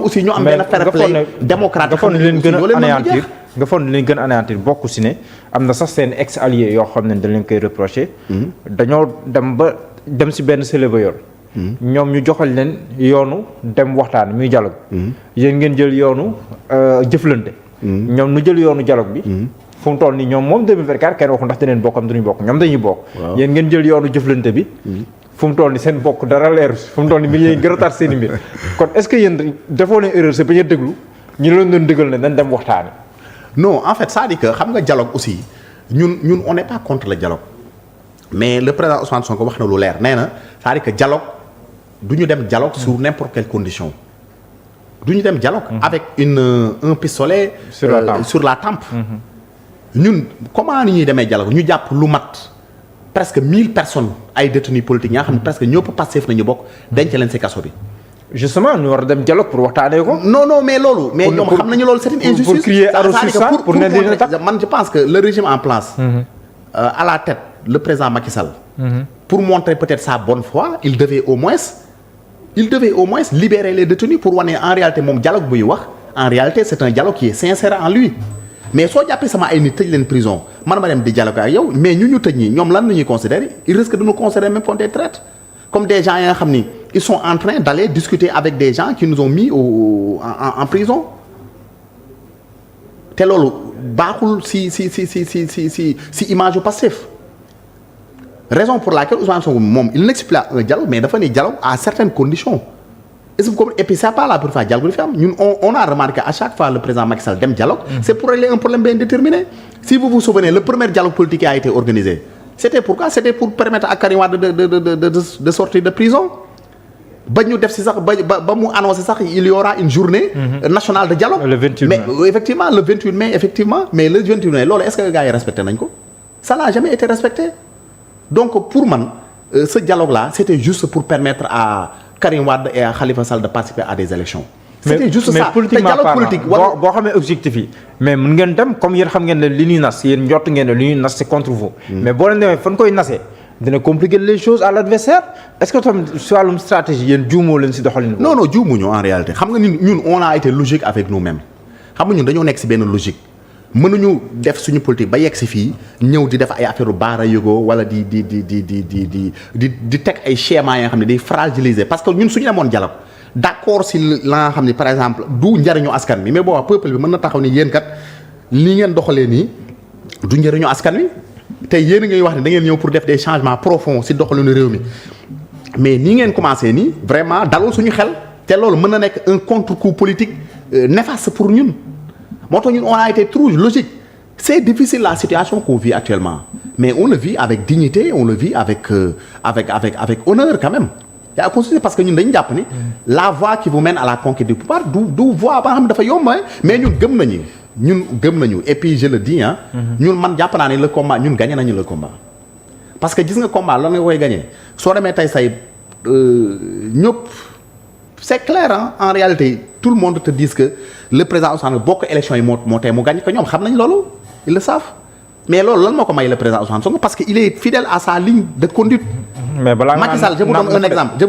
ñoom aussi ñu am benn fair play démocratique. nga foog ne leen gën a anéantir bokk si ne am na sax seen ex allié yoo xam ne dañ leen koy reproché. dañoo dem si benn célébé yoon. ñoom ñu joxal leen yoonu dem waxtaan muy dialogue. yéen ngeen jël yoonu jëflante. ñoom nu jël yoonu dialogue bi. fu mu toll nii ñoom moom 2024 kenn waxu ndax dinañ bokk am duñu bokk ñoom dañuy bokk. yéen ngeen jël yoonu jëflante bi. fu mu toll nii seen bokk dara leeru fu mu toll nii mi ngi gën a tar seen i mbir kon est-ce que yéen defoo leen erreur c'est ba ñu déglu ñu leen doon dëggal ne dañ dem waxtaani. non en fait c'est-à-dire que xam nga dialogue aussi ñun on n'est pas contre le dialogue mais le président Ousmane Sonko wax na lu leer nee na c'est-à-dire que dialogue du ñu dem dialogue sur n'importe quelle condition du ñu dem dialogue avec un pistolet sur la tempe ñun comment ni ñuy demee dialogue ñu jàpp lu mat presque 1000 personnes ay détenus politiques ñaa xam ne presque ñëpp Pastef nañu bokk denc leen ci kaso bi. justement ñu war a dem dialogue pour waxtaanee ko. non mais loolu. mais ñoom xam nañu loolu c'est une injustice. pour crier pour ne dina tax man je pense que le régime en place. À la tête le président Macky Sall. pour montrer peut-être sa bonne foi il devait au moins libérer les détenus pour wane en réalité moom dialogue buy wax en réalité c'est un dialogue qui est sincère en lui. mais soo jàppee sama ay nit tëj leen prison man ma dem di dialogue ak yow mais ñu tëj ñi ñoom lan la ñuy considérer ils risquent de nous considérer même comme des traîtres comme des gens yi nga xam ni ils sont en train d'aller discuter avec des gens qui nous ont mis en prison te loolu baaxul si image yu Pastef raison pour laquelle Ousmane Sonko moom il n'explique pas un dialogue mais dafa ne dialogue à certaines conditions. Et puis c'est pas là pour faire dialogue bi fi am ñun on a remarqué à chaque fois le président Macky Sall dem dialogue c'est pour régler un problème bien déterminé si vous vous souvenez le premier dialogue politique qui a été organisé c'était pourquoi c'était pour permettre à Karim Wade de sortir de prison ba ñu def si sax ba mu annoncé sax il y aura une journée nationale de dialogue le 28 mai mais effectivement le 28 mai effectivement mais le 28 mai loolu est-ce que gars yi respecté nañ ko ça n'a jamais été respecté donc pour man ce dialogue là c'était juste pour permettre à Karim Wade et à Khalifa Sall de participer à des élections. C'était juste ça. Mais politiquement parlant boo xamee objectif yi mais mën ngeen dem comme yéen xam ngeen ne li ñuy nas yéen njort ngeen ne li ñuy nas c'est contre vous. mais boo leen demee fan koy nasee dina compliquer les choses à l'adversaire est-ce que tamit si wàllum stratégie yéen juumoo leen si doxalin. non juumuñu en réalité xam nga ñun on a été logique avec nous-mêmes xam nga ñun dañoo nekk si benn logique. mënuñu def suñu politique ba yegg si fii ñëw di def ay affaire baara yëgoo wala di teg ay schéma yoo xam ne day fragiliser parce que ñun suñu demoon dialogue d'accord si la nga xam ne par exemple du njariñu askan wi mais boobaa peuple bi mën na taxaw ni yéen kat li ngeen doxalee nii du njariñu askan wi te yéen a ngay wax ne da ngeen ñëw pour def des changements profonds si doxalinu réew mi mais nii ngeen commencé nii vraiment dalul suñu xel te loolu mën na nekk un contre-coup politique néfaste pour ñun. moo tax ñun on a été trop logique c'est difficile la situation qu'on vit actuellement mais on le vit avec dignité on le vit avec honneur quand même yaa considéré parce que ñun dañu jàpp ni la voie qui vous mène à la conquête du pouvoir du voie ba nga xam ne dafa yomb mais ñun gëm nañu et puis je le dis ñun man jàpp naa ne le combat ñun gagné nañu le combat parce que gis nga combat lan nga koy gagné soo demee tey say ñëpp c'est clair en réalité tout le monde te dit que le président Ousmane bokk élection yi moo tey mu gagne que ñoom xam nañ loolu ils le savent mais loolu lan moo ko may le président Ousmane Sonko parce que il est fidèle à sa ligne de conduite. mais balaa Macky Sall je vous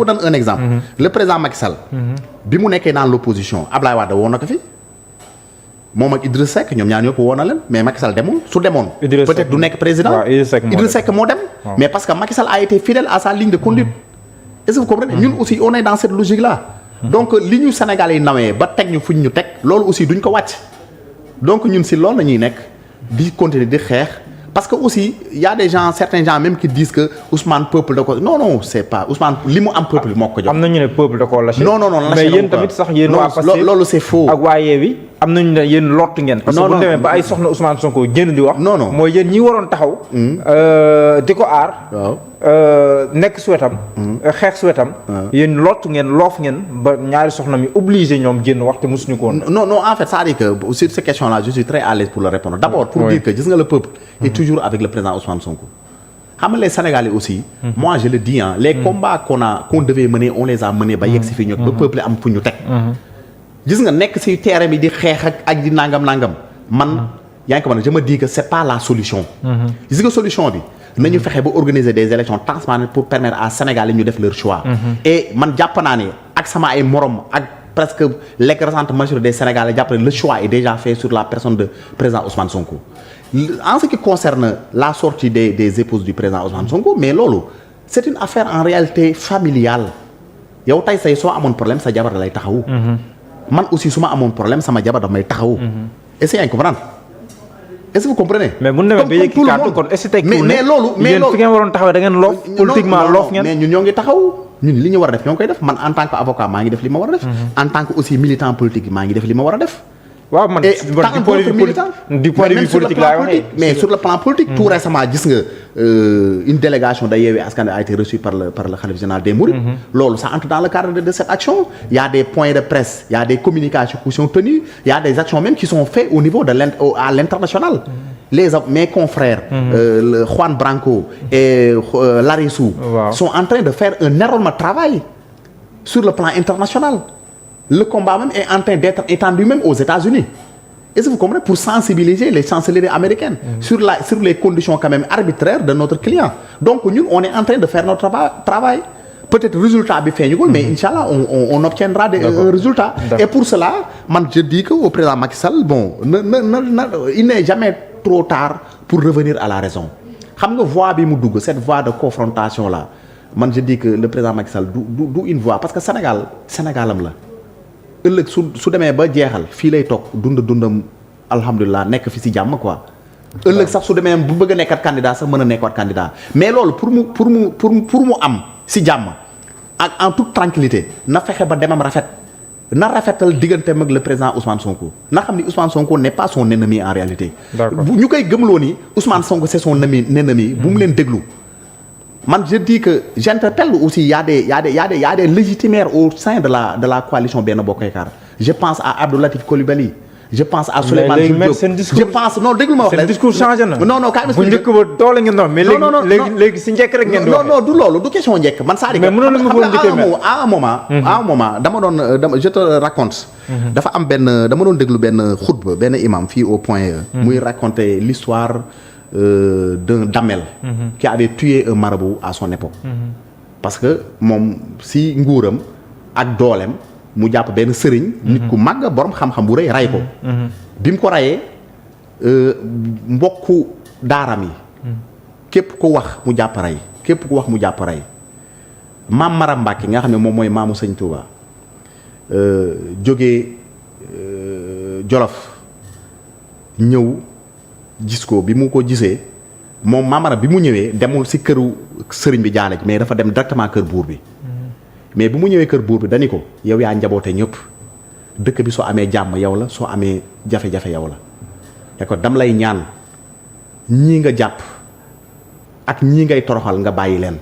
donne un exemple le président Macky Sall. bi mu nekkee dans l'opposition Ablaye Wade woo na ko fi moom ak Idriss Seck ñoom ñaar ñoo ko woo na leen mais Macky Sall demul su demoon. peut-être du nekk président Idriss Seck moo dem. mais parce que Macky Sall a été fidèle à sa ligne de conduite. est-ce que vous comprenez ñun aussi on est dans cette logique là. donc li ñu Sénégalais yi nawee ba teg ñu fuñ ñu teg loolu aussi duñ ko wàcc donc ñun si loolu la ñuy nekk di continuer di xeex parce que aussi y a des gens certains gens même qui disent que Ousmane peuple da ko non c'est pas Ousmane li mu am peuple moo ko jox. am na ñu ne peuple da koo lâché. non mais yéen tamit sax yéen waa Pastef loolu c'est faux. ak waa Yewwi am nañu ne yéen lott ngeen. parce que bu demee ba ay soxna Ousmane Sonko génn di wax. non mooy yéen ñi waroon taxaw. di ko aar. waaw. nekk suwetam xeex suwetam yéen lott ngeen loof ngeen ba ñaari soxna mi obligé ñoom génn waxte mosuñu ko woon. non en fait c'est-à-dire que sur cette question là je suis très à l'aise pour le répondre d'abord pour dire que gis nga le peuple est toujours avec le président Ousmane Sonko xam nga les Sénégalais aussi moi je le dis les combats qu'on devait mener on les a menés ba yegg si fii ñu ba peuple am fu ñu teg gis nga nekk si terrain bi di xeex ak di nangam man yaa ngi ko mën je me dis que c'est pas la solution gis nga solution bi nañu fexe ba organiser des élections transparentes pour permettre à Sénégal yi ñu def leur choix. et man jàpp naa ne ak sama ay morom ak presque l'écrasante majorité des Sénégalais jàpp ne le choix est déjà fait sur la personne de président Ousmane Sonko. En ce qui concerne la sortie des épouses du président Ousmane Sonko mais loolu c'est une affaire en réalité familiale yow tey say soo amoon problème sa jabar da lay taxawu. man aussi su ma amoon problème sama jabar daf may taxawu. est-ce que yaa ngi comprendre est-ce que vous comprenez. mais mun na ba yëkki kàddu kon est-ce que tey mais loolu fi ngeen waroon taxawee da ngeen loof politiquement loof ngeen mais ñun ñoo ngi taxaw ñun li ñu war a def ñoo ngi koy def man en tant que avocat maa ngi def li ma war a def. en tant que aussi militant politique maa ngi def li ma war a def. waaw man du point de vue politique laay waxee mais sur le plan politique tout récemment gis nga une délégation de Yewwi Askan Wi a été reçue par le khalife général des Mourides. loolu ça entre dans le cadre de cette action. Il y a des points de presse il y a des communications qui sont tenues il y a des actions même qui sont faites au niveau de à l'international. Mes confrères Juan Branco et Larissou sont en train de faire un énorme travail sur le plan international. Le combat même est en train d'être étendu même aux États-Unis. Est-ce que vous comprenez? Pour sensibiliser les chancelleries américaines sur les conditions quand même arbitraires de notre client. Donc nous, on est en train de faire notre travail. Peut-être résultat bi feeñugul mais Inch'Allah on obtiendra un résultat. Et pour cela, man je dis que au président Macky Sall bon il n'est jamais trop tard pour revenir à la raison. Xam nga voie bi mu dugg cette voie de confrontation là man je dis que le président Macky Sall du une voie parce que Sénégalam la. ëllëg su demee ba jeexal fii lay toog dundam alhamdulilah nekk fi ci jàmm quoi. ëllëg sax su demee bu bëgg a nekkat candidat sax mën a nekkaat candidat mais loolu pour mu am ci jàmm ak en toute tranquillité na fexe ba demam rafet na rafetal digganteem ak le président Ousmane Sonko na xam ni Ousmane Sonko n'est pas son ennemi en réalité. ñu koy gëmloo ni Ousmane Sonko c'est son ennemi bu mu leen déglu. Man je dis que j'interpelle aussi il y a des légitimaires au sein de la coalition Benno Bokk Yaakaar je pense à Abdou Latif Coulibaly je pense à Souleymane Jules Diop je pense non déglu ma wax seen discours changé na non kaay ma bu njëkk ba doole ngeen doon mais léegi si njëkk rek ngeen doon non du loolu du question njëkk man c'est-à-dire que à un moment dama doon je te raconte dafa am dama doon déglu benn xutba benn imam fii au Point E muy raconter l'histoire d'un Damel qui avait tué un marabout à son époque parce que moom si nguuram ak dooleem mu jàpp benn sëriñ nit ku màgg borom xam-xam bu rëy ray ko bi mu ko rayee mbokku daaram yi képp ko wax mu jàpp rey képp ku wax mu jàpp rey maam Maram Mbàkke nga xam ne moom mooy maamu sëñ Touba jógee Jolof ñëw gis ko bi mu ko gisee moom maamara bi mu ñëwee demul ci këru sëriñ bi jaale mais dafa dem directement kër buur bi mais bi mu ñëwee kër buur bi dani ko yow yaa njaboote ñëpp dëkk bi soo amee jàmm yow la soo amee jafe-jafe yow la te ko dam lay ñaan ñii nga jàpp ak ñii ngay toroxal nga bàyyi leen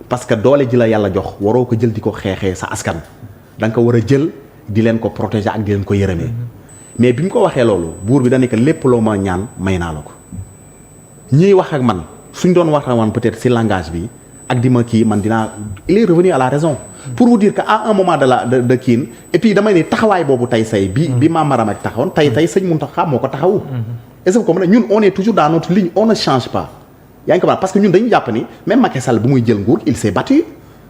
parce que doole ji la yàlla jox waroo ko jël di ko xeexee sa askan da nga ko war a jël di leen ko protéger ak di leen ko yërëmee mais bi mu ko waxee loolu buur bi dañu ko lépp loo ma ñaan may naa la ko ñiy wax ak man suñ doon wax ak man peut-être ci langage bi ak di ma kii man dinaa il est revenu à la raison pour vous dire que à un moment de kiin et puis damay ne taxawaay boobu tey say bi Mame Maram ak taxawoon tey sëñ Mountakha moo ko taxawu est-ce que comme ñun on est toujours dans notre ligne on ne change pas yaa ngi ko parce que ñun dañuy jàpp ni même Macky Sall bu muy jël nguur il s'est battu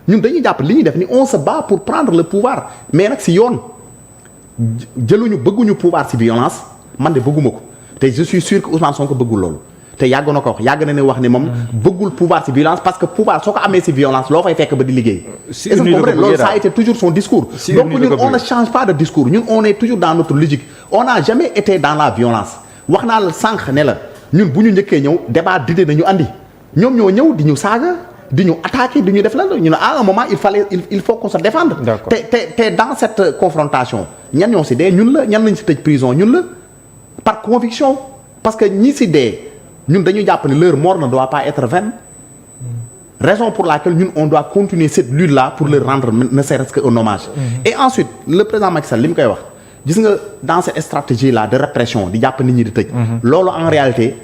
ñun dañuy jàpp li ñuy def ni on se bat pour prendre le pouvoir mais nag ci yoon bëgguñu pouvoir ci violence man de bëgguma ko te je suis sûr que Ousmane Sonko bëggul loolu te yàgg na ko wax yàgg na ne wax ni moom bëggul pouvoir ci violence parce que pouvoir soo ko amee ci violence loo fay fekk ba di liggéey. est-ce que loolu ça a été toujours son discours. Donc ñun on ne change pas de discours ñun on est toujours dans notre logique on n'a jamais été dans la violence wax naa la sànq ne la ñun bu ñu njëkkee ñëw débat d'idées nañu andi ñoom ñoo ñëw di ñu saaga di ñu attaquer di ñu def lan ñu ne à un moment il faut qu'on se défende. te dans cette confrontation ñan ñoo ci dee ñun la ñan lañ ci tëj prison ñun la par conviction parce que ñi ci dee ñun dañu jàpp ne leur mort ne doit pas être vaine raison pour laquelle ñun on doit continuer cette lutte là pour leur rendre ne serait-ce qu'un hommage. Et ensuite le président Macky Sall li mu koy wax gis nga dans cette stratégie là de répression di jàpp nit ñi di tëj. loolu en réalité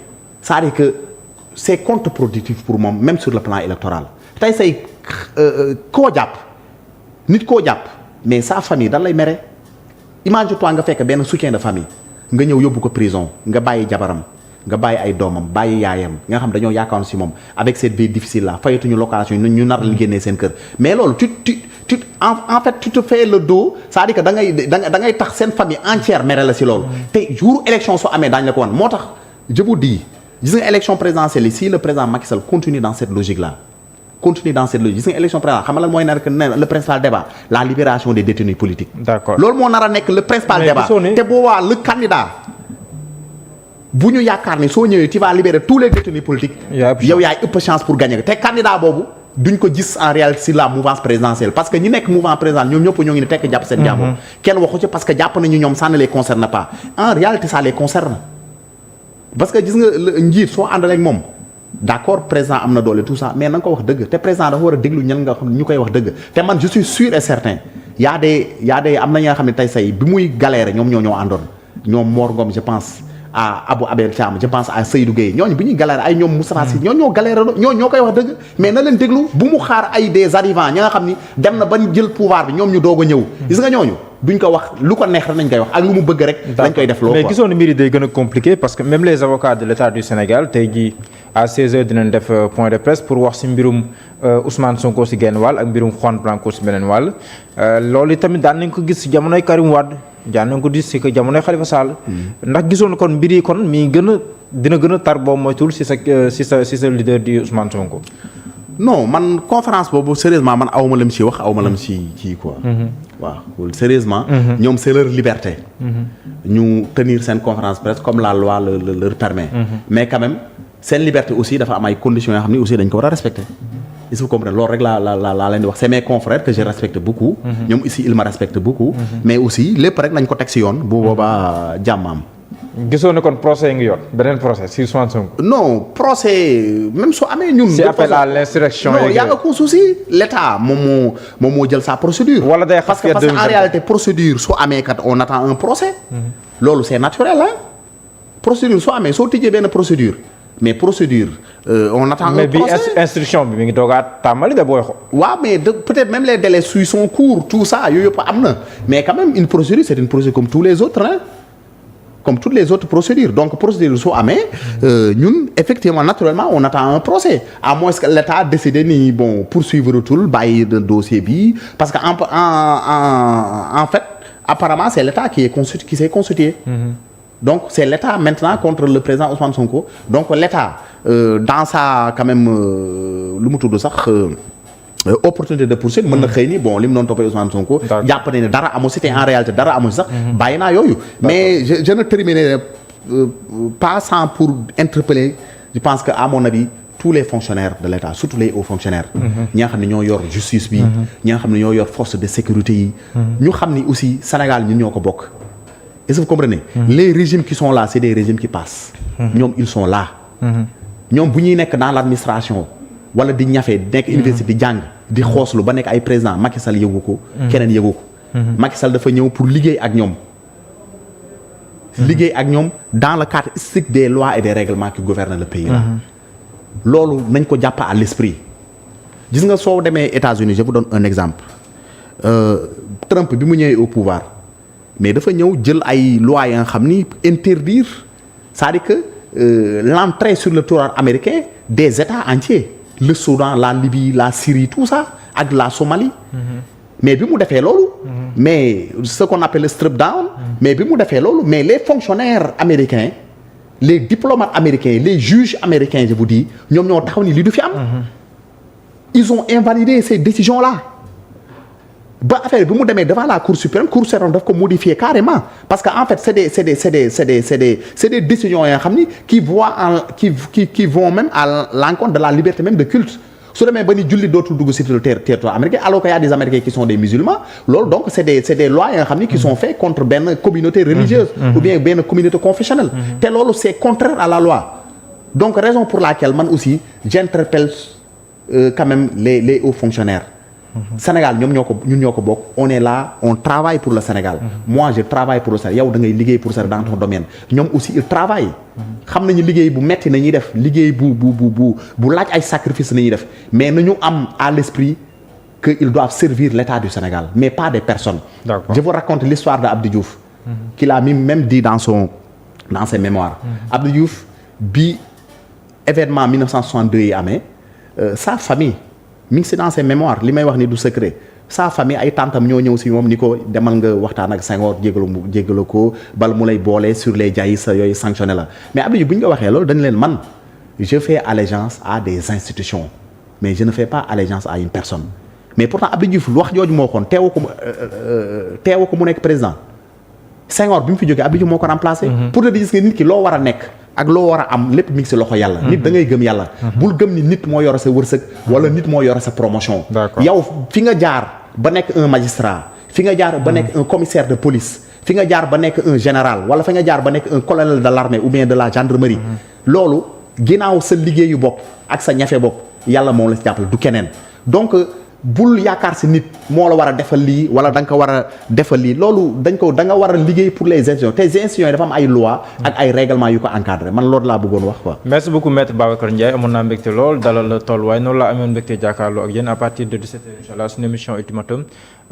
c'est-à-dire que c'est contre-productif pour moom même sur le plan électoral tey say koo jàpp nit koo jàpp mais sa famille dan lay mere imagine-toi nga fekk benn soutien de famille nga ñëw yóbbu ko prison nga bàyyi jabaram nga bàyyi ay doomam bàyyi yaayam nga xam dañoo yaakaaroon ci moom avec cette vie difficile là fayatuñu location ñu nar li génnee seen kër mais loolu en fait tu te fais le dos c'est-à-dire que da ngay tax seen famille entière mere la si loolu. te jour élection soo amee daañu la ko wan moo tax je vous dis gis nga élection présidentielle yi si le président Macky Sall continue dans cette logique là. continue dans cette logique gis nga élection présidentielle xam nga lan mooy nar le principal débat la libération des détenus politiques. d'accord loolu moo nar a nekk le principal débat te boobaa le candidat bu ñu yaakaar ni soo ñëwee tu vas libérer tous les détenus politiques. yow yaay ëpp chance pour gagner te candidat boobu duñ ko gis en réalité sur la mouvance présidentielle parce que ñi nekk mouvance présidentielle ñoom ñëpp ñoo ngi ne tekk jàpp seen jàmbur. kenn waxu ci parce que jàpp nañu ñoom ça ne les concerne pas en réalité ça les concerne parce que gis nga njiit soo àndal ak moom. d'accord président am na doole tout ça mais na nga ko wax dëgg te président dafa war a déglu ñan nga xam ne ñu koy wax dëgg te man je suis sûr et certain y a des am na ñi nga xam ne tey say bi muy galère ñoom ñoo àndoon ñoom Mor Ngom je pense à Abou Abel Thiam je pense à Seydou Gueye ñooñu bi ñuy galère ay ñoom Moustapha Sy ñoo galère ñoo koy wax dëgg mais na leen déglu bu mu xaar ay des arrivants ñi nga xam ni dem na ba jël pouvoir bi ñoom ñu doog a ñëw gis nga ñooñu duñ ko wax lu ko neex rek nañ koy wax ak lu mu bëgg rek lañ koy def loo mais gisoon na mbir yi day gën a compliqué parce que même les avocats de l'État du Sénégal tey jii à 16h dinañ def point de presse pour wax ci mbirum Ousmane Sonko ci genn wàll ak mbirum Juan Branco ci beneen wàll loolu tamit daan nañ ko gis ci jamonoy Karim Wade daan nañ ko gis ci jamonoy Khalifa Sall ndax gisoon kon mbir yi kon mi dina gën a tar boobu moytul ci sa leader di Ousmane Sonko. non man conférence boobu sérieusement man awma lam ci wax awma lam ci quoi. waaw sérieusement. ñoom c'est leur liberté. ñu tenir seen conférence presse comme la loi leur permet. mais quand même seen liberté aussi dafa am ay conditions yoo xam ni aussi dañ ko war a respecter. il faut comprendre loolu rek laa leen di wax c'est mes confrères que je respecte beaucoup. ñoom ici ils me respectent beaucoup. mais aussi lépp rek nañ ko teg ci yoon bu boobaa jàmm. gisoo ne kon procès ngi yor beneen procès si Ousmane Sonko. non procès même soo amee ñun. c'est appel à l'insurrection. non y a aucun souci l'État moom moo jël sa procédure. wala day parce que en réalité procédure soo amee kat on attend un procès. loolu c'est naturel hein. procédure soo amee soo tijjee benn procédure mais procédure on attend un procès. mais bi instruction bi mi ngi doogaat tàmbali da booy xo. waaw mais peut-être même les délais suivent son cours tout ça yooyu yëpp am na mais quand même une procédure c'est une procédure comme tous les autres hein. comme toutes les autres procédures donc procédure soo amee ñun effectivement naturellement on attend un procès à moins que l'État décide ni bon poursuivre tout bàyyi dossier bi parce que en fait apparemment c'est l'État qui s'est constitué. Donc c'est l'État maintenant contre le président Ousmane Sonko donc l'État dans sa quand même lu mu tudd sax opportunité de poursuite mën na xëy ni bon li mu doon toppee Ousmane Sonko jàpp ne dara amu si te en réalité dara amu si sax bàyyi naa yooyu mais je ne terminerai pas sans pour interpeller je pense que à mon avis tous les fonctionnaires de l'État surtout les hauts fonctionnaires ñi nga xam ne ñoo yor justice bi ñi nga xam ne ñoo yor force de sécurité yi ñu xam ni aussi Sénégal ñun ñoo ko bokk est-ce que vous comprenez les régimes qui sont là c'est des régimes qui passent ñoom ils sont là ñoom bu ñuy nekk dans l'administration wala di ñafe nekk université di jàng di xooslu ba nekk ay président Macky Sall yëgu ko keneen yëgu ko Macky Sall dafa ñëw pour liggéey ak ñoom dans le cadre strict des lois et des règlements qui gouvernent le pays là loolu nañ ko jàpp à l'esprit gis nga soo demee États-Unis je vous donne un exemple Trump bi mu ñëwee au pouvoir mais dafa ñëw jël ay lois ya nga xam ni interdire c'est-à-dire que l'entrée sur le territoire américain des États entiers le Soudan la Libye la Syrie tout ça ak la Somalie mais bi mu defee loolu mais ce qu'on appelle le strip down mais bi mu defee loolu mais les fonctionnaires américains les diplomates américains les juges américains je vous dis ñoom ñoo taxaw ni lii du fi am ils ont invalidé ces décisions là ba affaire bi mu demee devant la Cour suprême daf ko modifier carrément parce que en fait c'est des décisions yoo xam ni qui vont même à l'encontre de la liberté même de culte su demee ba ni julli dootul dugg sur le territoire américain alors qu'il y a des Américains qui sont des musulmans loolu donc c'est des lois yoo xam ni qui sont faites contre benn communauté religieuse ou bien benn communauté confessionnelle te loolu c'est contraire à la loi donc raison pour laquelle man aussi j'interpelle quand même les hauts fonctionnaires Sénégal ñun ñoo ko bokk on est là on travaille pour le Sénégal moi je travaille pour le Sénégal yow da ngay liggéey pour Sénégal dans ton domaine ñoom aussi ils travaillent xam nañu liggéey bu metti nañuy def liggéey bu laaj ay sacrifice nañuy def mais nañu am à l'esprit que ils doivent servir l'État du Sénégal mais pas des personnes. Je vous raconte l'histoire de Abdou Diouf qu'il a même dit dans ses mémoires Abdou Diouf bi événement 1962 yi amee sa famille mi ngi si dans ses mémoires li may wax ni du secret sa famille ay tantam ñoo ñëw si moom ni ko demal nga waxtaan ak Senghor jéggalu ko bala mu lay boole sur les jaayis yooyu sanctionné la mais Abdou Diouf bu ñu ko waxee loolu dañu leen man je fais allégeance à des institutions mais je ne fais pas allégeance à une personne mais pourtant Abdou Diouf wax jooju moo xoon teewu ko mu nekk président Senghor bi mu fi jógee Abdou Diouf moo ko remplacé. pour te dire que nit ki loo war a nekk ak loo war a am lépp mi ngi si loxo yàlla. nit da ngay gëm yàlla. bul gëm ni nit moo yore sa wërsëg. wala nit moo yore sa promotion. yow fi nga jaar ba nekk un magistrat fi nga jaar ba nekk un commissaire de police fi nga jaar ba nekk un général wala fi nga jaar ba nekk un colonel de l'armée ou bien de la gendarmerie. loolu ginnaaw sa liggéeyu bopp ak sa ñafe bopp yàlla moom la si jàppale du keneen donc. bul yaakaar si nit moo la war a defal lii wala da nga ko war a defal lii loolu da nga war a liggéey pour les institutions te institutions yi dafa am ay loi ak ay règlement yu ko encadré man loolu laa bëggoon wax quoi. merci beaucoup maître Babacar Ndiaye amoon naa mbégte lool dalal la tolluwaay noonu laa amoon mbégte jàkkaarloo ak yéen à partir de 17h incha allah suñu émission ultimatum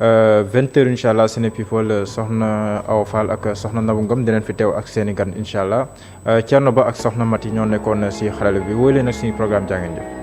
20h incha allah Sene People soxna Awa Fall ak soxna Nabou Ngom dinañ fi teew ak seen i gan incha allah Thierno Ba ak soxna Mati ñoo nekkoon si xarale bi wóoy leen ak suñu programme jaa ngeen jëf